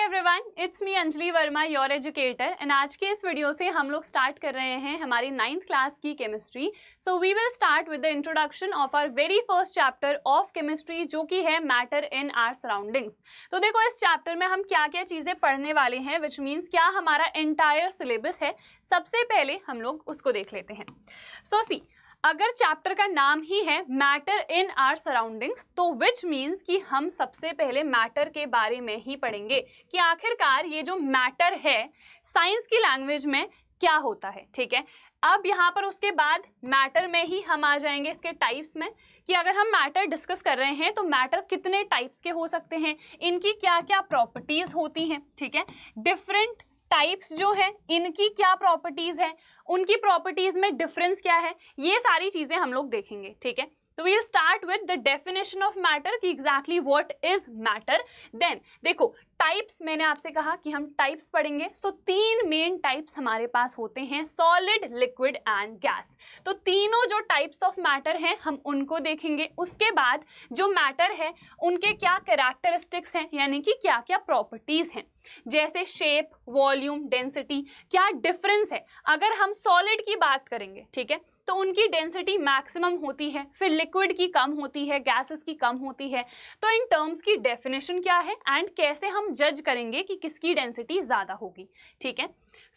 Everyone, it's me Anjali Verma, your educator. And आज के इस वीडियो से हम लोग स्टार्ट कर रहे हैं हमारी 9th क्लास की chemistry. So we will start with the introduction of our very first chapter of chemistry, जो कि है मैटर इन आवर सराउंडिंग्स। तो देखो, इस चैप्टर में हम क्या क्या चीज़ें पढ़ने वाले हैं, विच मीन्स क्या हमारा एंटायर सिलेबस है। सबसे पहले हम लोग उसको देख लेते हैं। सो सी, अगर चैप्टर का नाम ही है मैटर इन आवर सराउंडिंग्स, तो विच मीन्स कि हम सबसे पहले मैटर के बारे में ही पढ़ेंगे कि आखिरकार ये जो मैटर है साइंस की लैंग्वेज में क्या होता है। ठीक है, अब यहाँ पर उसके बाद मैटर में ही हम आ जाएंगे इसके टाइप्स में, कि अगर हम मैटर डिस्कस कर रहे हैं तो मैटर कितने टाइप्स के हो सकते हैं, इनकी क्या क्या प्रॉपर्टीज होती हैं। ठीक है, डिफरेंट टाइप्स जो है इनकी क्या प्रॉपर्टीज है, उनकी प्रॉपर्टीज में डिफरेंस क्या है, ये सारी चीजें हम लोग देखेंगे। ठीक है, तो we will start with the definition of matter कि exactly what is matter. Then देखो, टाइप्स मैंने आपसे कहा कि हम टाइप्स पढ़ेंगे। तो 3 मेन टाइप्स हमारे पास होते हैं, सॉलिड, लिक्विड एंड गैस। तो तीनों जो टाइप्स ऑफ मैटर हैं हम उनको देखेंगे। उसके बाद जो मैटर है उनके क्या कैरेक्टरिस्टिक्स हैं, यानी कि क्या क्या प्रॉपर्टीज हैं, जैसे शेप, वॉल्यूम, डेंसिटी, क्या डिफरेंस है। अगर हम सॉलिड की बात करेंगे, ठीक है, तो उनकी डेंसिटी मैक्सिमम होती है, फिर लिक्विड की कम होती है, गैसेस की कम होती है। तो इन टर्म्स की डेफिनेशन क्या है एंड कैसे हम जज करेंगे कि किसकी डेंसिटी ज़्यादा होगी। ठीक है,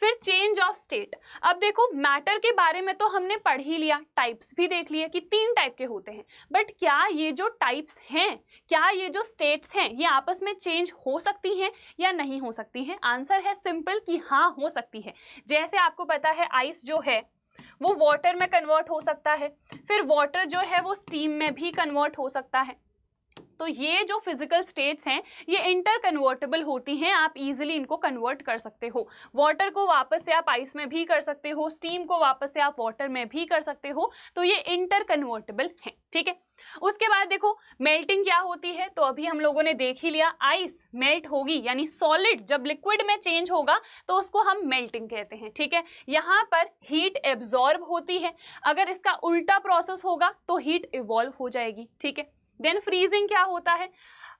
फिर चेंज ऑफ स्टेट। अब देखो, मैटर के बारे में तो हमने पढ़ ही लिया, टाइप्स भी देख लिए कि 3 टाइप के होते हैं, बट क्या ये जो टाइप्स हैं, क्या ये जो स्टेट्स हैं, ये आपस में चेंज हो सकती हैं या नहीं हो सकती हैं। आंसर है सिंपल कि हाँ, हो सकती है। जैसे आपको पता है आइस जो है वो वाटर में कन्वर्ट हो सकता है, फिर वाटर जो है वो स्टीम में भी कन्वर्ट हो सकता है। तो ये जो फिजिकल स्टेट्स हैं ये इंटर कन्वर्टेबल होती हैं, आप इजीली इनको कन्वर्ट कर सकते हो। वाटर को वापस से आप आइस में भी कर सकते हो, स्टीम को वापस से आप वाटर में भी कर सकते हो। तो ये इंटर कन्वर्टेबल है। ठीक है, उसके बाद देखो मेल्टिंग क्या होती है, तो अभी हम लोगों ने देख ही लिया, आइस मेल्ट होगी, यानी सॉलिड जब लिक्विड में चेंज होगा तो उसको हम मेल्टिंग कहते हैं। ठीक है, यहाँ पर हीट एब्जॉर्ब होती है, अगर इसका उल्टा प्रोसेस होगा तो हीट इवॉल्व हो जाएगी। ठीक है, देन फ्रीजिंग क्या होता है,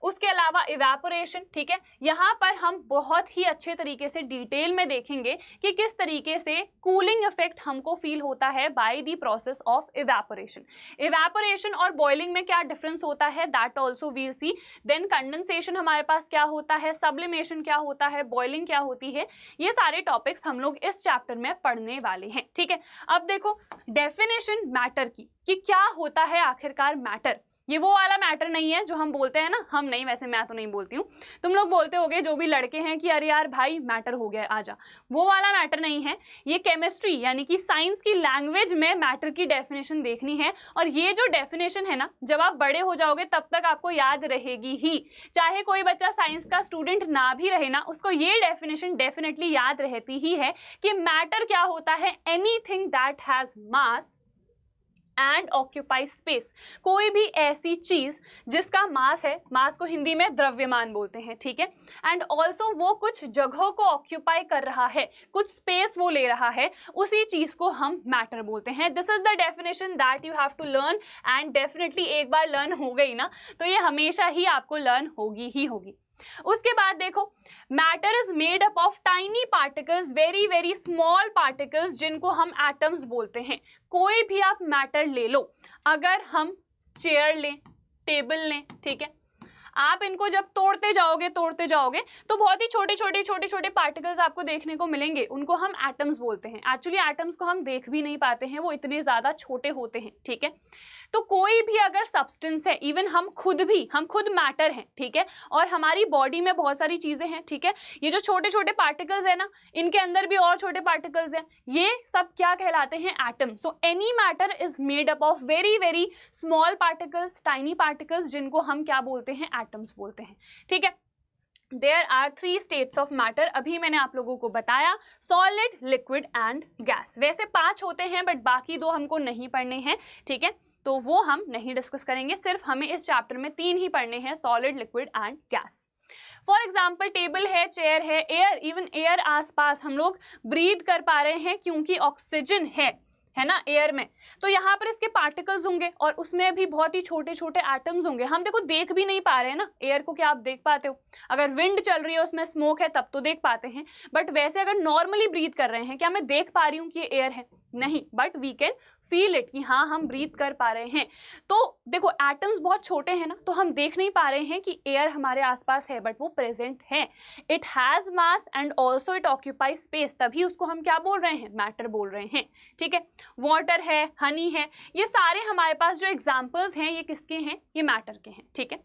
उसके अलावा इवेपोरेशन। ठीक है, यहाँ पर हम बहुत ही अच्छे तरीके से डिटेल में देखेंगे कि किस तरीके से कूलिंग इफेक्ट हमको फील होता है by the process of evaporation. Evaporation और बॉइलिंग में क्या डिफरेंस होता है, that also we'll see. Then condensation हमारे पास क्या होता है, सब्लिमेशन क्या होता है, बॉइलिंग क्या होती है, ये सारे टॉपिक्स हम लोग इस चैप्टर में पढ़ने वाले हैं। ठीक है, अब देखो डेफिनेशन मैटर की कि क्या होता है आखिरकार मैटर। ये वो वाला मैटर नहीं है जो हम बोलते हैं ना, हम नहीं, वैसे मैं तो नहीं बोलती हूँ, तुम लोग बोलते होगे जो भी लड़के हैं कि अरे यार भाई मैटर हो गया आजा, वो वाला मैटर नहीं है। ये केमिस्ट्री यानी कि साइंस की लैंग्वेज में मैटर की डेफिनेशन देखनी है, और ये जो डेफिनेशन है ना, जब आप बड़े हो जाओगे तब तक आपको याद रहेगी ही। चाहे कोई बच्चा साइंस का स्टूडेंट ना भी रहे ना, उसको ये डेफिनेशन डेफिनेटली याद रहती ही है कि मैटर क्या होता है, anything that has mass and occupy space. कोई भी ऐसी चीज जिसका मास है, मास को हिंदी में द्रव्यमान बोलते हैं। ठीक है, एंड ऑल्सो वो कुछ जगहों को ऑक्यूपाई कर रहा है, कुछ स्पेस वो ले रहा है, उसी चीज को हम मैटर बोलते हैं। This is the definition that you have to learn, and definitely एक बार लर्न हो गई ना तो ये हमेशा ही आपको लर्न होगी ही होगी। उसके बाद देखो, matter is made up of tiny particles, very very small particles, जिनको हम एटम्स बोलते हैं। कोई भी आप मैटर ले लो, अगर हम चेयर लें, टेबल लें, ठीक है, आप इनको जब तोड़ते जाओगे तो बहुत ही छोटे छोटे पार्टिकल्स आपको देखने को मिलेंगे, उनको हम एटम्स बोलते हैं। एक्चुअली एटम्स को हम देख भी नहीं पाते हैं, वो इतने ज्यादा छोटे होते हैं। ठीक है, तो कोई भी अगर सब्सटेंस है, इवन हम खुद मैटर हैं। ठीक है, और हमारी बॉडी में बहुत सारी चीजें हैं। ठीक है, ये जो छोटे छोटे पार्टिकल्स है ना, इनके अंदर भी और छोटे पार्टिकल्स हैं, ये सब क्या कहलाते हैं, atom. So any matter is made up of very very small particles, tiny particles, जिनको हम क्या बोलते हैं, एटम्स बोलते हैं। ठीक है, there are 3 states of matter, अभी मैंने आप लोगों को बताया, सॉलिड, लिक्विड एंड गैस। वैसे 5 होते हैं, बट बाकी 2 हमको नहीं पढ़ने हैं। ठीक है, तो वो हम नहीं डिस्कस करेंगे, सिर्फ हमें इस चैप्टर में 3 ही पढ़ने हैं, solid, liquid and gas. For example, table है, चेयर है, एयर, इवन एयर आसपास हम लोग ब्रीथ कर पा रहे हैं क्योंकि ऑक्सीजन है। है ना एयर में, तो यहाँ पर इसके पार्टिकल्स होंगे और उसमें भी बहुत ही छोटे छोटे एटम्स होंगे। हम देखो देख भी नहीं पा रहे हैं ना एयर को, क्या आप देख पाते हो? अगर विंड चल रही है उसमें स्मोक है तब तो देख पाते हैं, बट वैसे अगर नॉर्मली ब्रीथ कर रहे हैं क्या मैं देख पा रही हूँ कि ये एयर है? नहीं, but we can feel it कि हाँ हम ब्रीथ कर पा रहे हैं। तो देखो एटम्स बहुत छोटे हैं ना, तो हम देख नहीं पा रहे हैं कि एयर हमारे आसपास है, बट वो प्रेजेंट है। It has mass and also it occupy space, तभी उसको हम क्या बोल रहे हैं? मैटर बोल रहे हैं। ठीक है, वाटर है, हनी है, ये सारे हमारे पास जो एग्जाम्पल्स हैं ये किसके हैं? ये मैटर के हैं। ठीक है,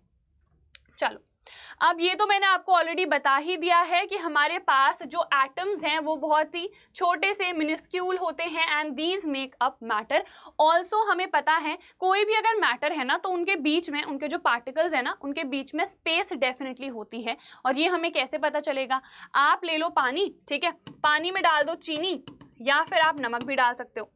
चलो अब ये तो मैंने आपको ऑलरेडी बता ही दिया है कि हमारे पास जो एटम्स हैं वो बहुत ही छोटे से मिनिस्क्यूल होते हैं and these make up matter. Also हमें पता है कोई भी अगर मैटर है ना तो उनके बीच में, उनके जो पार्टिकल्स है ना उनके बीच में स्पेस डेफिनेटली होती है। और ये हमें कैसे पता चलेगा? आप ले लो पानी, ठीक है, पानी में डाल दो चीनी या फिर आप नमक भी डाल सकते हो,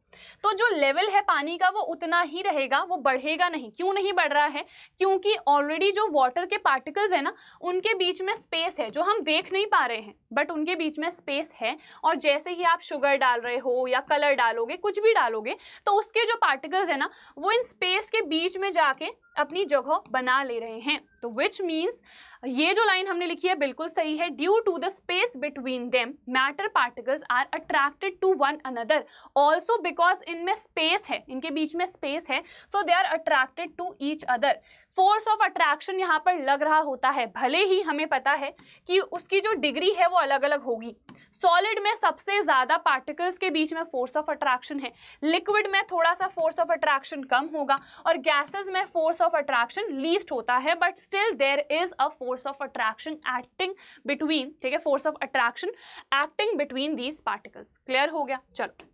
तो जो लेवल है पानी का वो उतना ही रहेगा, वो बढ़ेगा नहीं। क्यों नहीं बढ़ रहा है? क्योंकि ऑलरेडी जो वाटर के पार्टिकल्स है ना उनके बीच में स्पेस है, जो हम देख नहीं पा रहे हैं बट उनके बीच में स्पेस है। और जैसे ही आप शुगर डाल रहे हो या कलर डालोगे, कुछ भी डालोगे, तो उसके जो पार्टिकल्स है ना वो इन स्पेस के बीच में जाके अपनी जगह बना ले रहे हैं। तो विच मीन्स ये जो लाइन हमने लिखी है बिल्कुल सही है। Due to the space between them matter particles are attracted to one another, also because इनमें स्पेस है, इनके बीच में स्पेस है, so they are attracted to each other. Force of attraction यहाँ पर लग रहा होता है, भले ही हमें पता है कि उसकी जो डिग्री है वो अलग अलग होगी। सॉलिड में सबसे ज्यादा पार्टिकल्स के बीच में फोर्स ऑफ अट्रैक्शन है, लिक्विड में थोड़ा सा फोर्स ऑफ अट्रैक्शन कम होगा और गैसेस में फोर्स ऑफ अट्रैक्शन लीस्ट होता है, but still there is a force of attraction acting between, ठीक है, force of attraction acting between these particles. Clear हो गया? चलो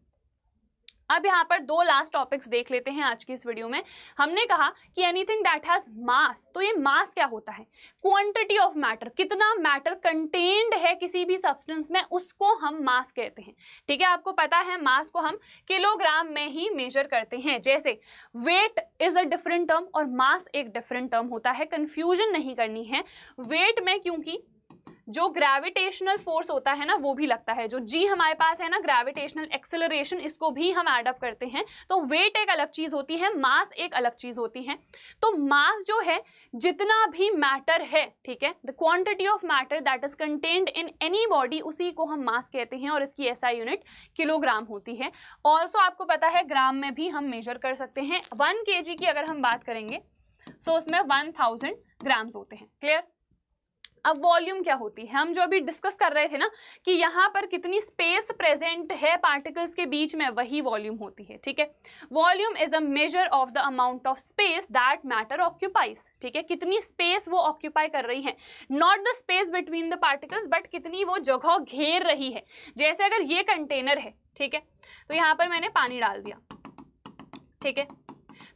अब यहाँ पर दो लास्ट टॉपिक्स देख लेते हैं आज की इस वीडियो में। हमने कहा कि एनीथिंग दैट हैज मास, तो ये मास क्या होता है? क्वांटिटी ऑफ मैटर, कितना मैटर कंटेन्ड है किसी भी सब्सटेंस में, उसको हम मास कहते हैं। ठीक है, आपको पता है मास को हम किलोग्राम में ही मेजर करते हैं। जैसे weight is a different term और मास एक डिफरेंट टर्म होता है, कंफ्यूजन नहीं करनी है। वेट में क्योंकि जो ग्रेविटेशनल फोर्स होता है ना वो भी लगता है, जो जी हमारे पास है ना ग्रेविटेशनल एक्सेलरेशन, इसको भी हम ऐड अप करते हैं। तो वेट एक अलग चीज होती है, मास एक अलग चीज होती है। तो मास जो है जितना भी मैटर है, ठीक है, the quantity of matter that is contained in any body, उसी को हम मास कहते हैं और इसकी एसआई यूनिट किलोग्राम होती है। ऑल्सो आपको पता है ग्राम में भी हम मेजर कर सकते हैं। 1 kg की अगर हम बात करेंगे सो उसमें 1000 ग्राम्स होते हैं। क्लियर? अब वॉल्यूम क्या होती है? हम जो अभी डिस्कस कर रहे थे ना कि यहाँ पर कितनी स्पेस प्रेजेंट है पार्टिकल्स के बीच में, वही वॉल्यूम होती है। ठीक है, volume is a measure of the amount of space that matter occupies. ठीक है, कितनी स्पेस वो ऑक्यूपाई कर रही है, not the space between the particles, but कितनी वो जगह घेर रही है। जैसे अगर ये कंटेनर है, ठीक है, तो यहाँ पर मैंने पानी डाल दिया, ठीक है,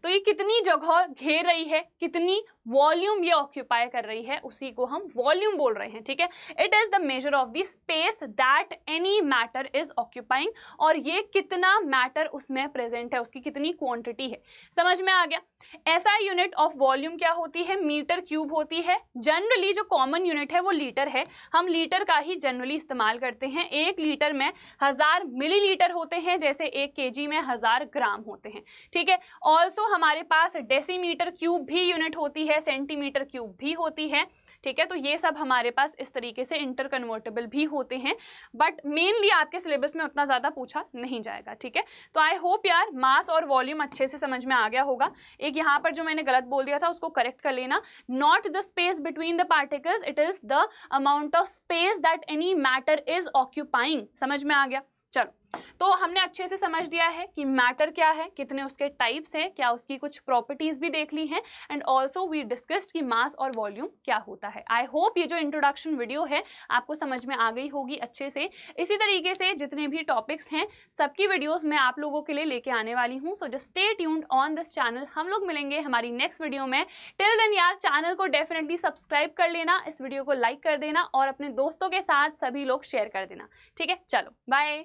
तो ये कितनी जगह घेर रही है, कितनी वॉल्यूम ये ऑक्यूपाई कर रही है, उसी को हम वॉल्यूम बोल रहे हैं। ठीक है, it is the measure of the space that any matter is occupying, और ये कितना मैटर उसमें प्रेजेंट है, उसकी कितनी क्वांटिटी है। समझ में आ गया? ऐसा यूनिट ऑफ वॉल्यूम क्या होती है? मीटर क्यूब होती है। जनरली जो कॉमन यूनिट है वो लीटर है, हम लीटर का ही जनरली इस्तेमाल करते हैं। 1 लीटर में 1000 मिलीलीटर होते हैं, जैसे 1 kg में 1000 ग्राम होते हैं। ठीक है, ऑल्सो हमारे पास डेसीमीटर क्यूब भी यूनिट होती है, सेंटीमीटर क्यूब भी होती है। ठीक है, तो ये सब हमारे पास इस तरीके से इंटर कन्वर्टेबल भी होते हैं, बट मेनली आपके सिलेबस में उतना ज्यादा पूछा नहीं जाएगा। ठीक है, तो आई होप यार मास और वॉल्यूम अच्छे से समझ में आ गया होगा। एक यहाँ पर जो मैंने गलत बोल दिया था उसको करेक्ट कर लेना। Not the space between the particles, it is the amount of space that any matter is occupying. समझ में आ गया? चलो, तो हमने अच्छे से समझ लिया है कि मैटर क्या है, कितने उसके टाइप्स हैं, क्या उसकी कुछ प्रॉपर्टीज भी देख ली हैं, एंड ऑल्सो वी डिस्कस्ड कि मास और वॉल्यूम क्या होता है। आई होप ये जो इंट्रोडक्शन वीडियो है आपको समझ में आ गई होगी अच्छे से। इसी तरीके से जितने भी टॉपिक्स हैं सबकी वीडियोस मैं आप लोगों के लिए लेके आने वाली हूँ, so just stay tuned on this channel. हम लोग मिलेंगे हमारी नेक्स्ट वीडियो में। टिल देन यार चैनल को डेफिनेटली सब्सक्राइब कर लेना, इस वीडियो को लाइक कर देना और अपने दोस्तों के साथ सभी लोग शेयर कर देना। ठीक है, चलो बाय।